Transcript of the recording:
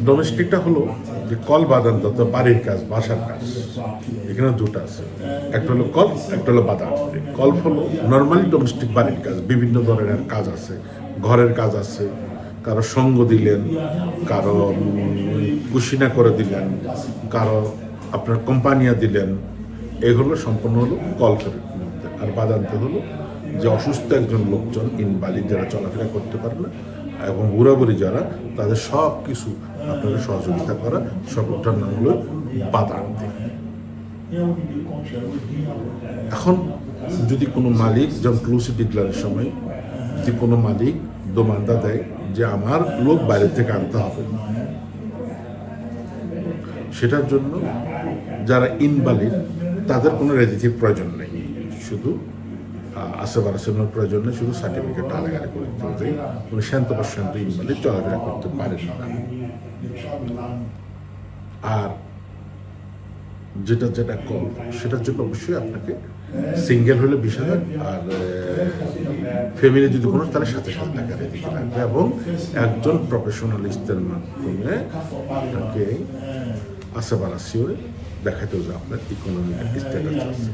ডোমেস্টিকটা হলো যে কল বাদান তত বাড়ির কাজ, বাসার কাজ, এখানে দুটো আছে। একটা হলো কল, একটা হলো বাদান। কল হলো নর্মালি ডোমেস্টিক বাড়ির কাজ, বিভিন্ন ধরনের কাজ আছে, ঘরের কাজ আছে, কারো সঙ্গ দিলেন, কারো কুশিনা করে দিলেন, কারো আপনার কোম্পানিয়া দিলেন, এগুলো সম্পূর্ণ হলো কলফের মধ্যে। আর বাদান্তে হলো যে অসুস্থ একজন লোকজন, ইনভালিড, যারা চলাফেরা করতে পারে না এবং বুড়াবুড়ি যারা, তাদের সব কিছু আপনাদের সহযোগিতা করা, সবটার নাম হলো বাদান্তে। এখন যদি কোনো মালিক, যেমন ক্লুসি ডিক্লারের সময় যদি কোনো মালিক দোমান্দা দেয় যে আমার লোক বাইরে থেকে আনতে হবে, সেটার জন্য যারা ইনভালিড তাদের কোনো রেজিস্ট্রির প্রয়োজন নেই, শুধু আশেপাশের প্রয়োজন নেই, শুধু সার্টিফিকেট আলাদা করে দিতে হবে। কোনো শান্ত প্রশান্ত ইনভালিড চলাফেরা করতে পারে না। আর যেটা কল, সেটার জন্য অবশ্যই আপনাকে সিঙ্গেল হলে 20,000, আর ফ্যামিলি যদি কোনো, তাহলে 7,000 টাকা দিতে লাগবে এবং একজন প্রফেশনালিস্টের মাধ্যমে আপনাকে আশেপাশে দেখাতে হবে আপনার ইকোনমিক স্ট্যাটাস আছে।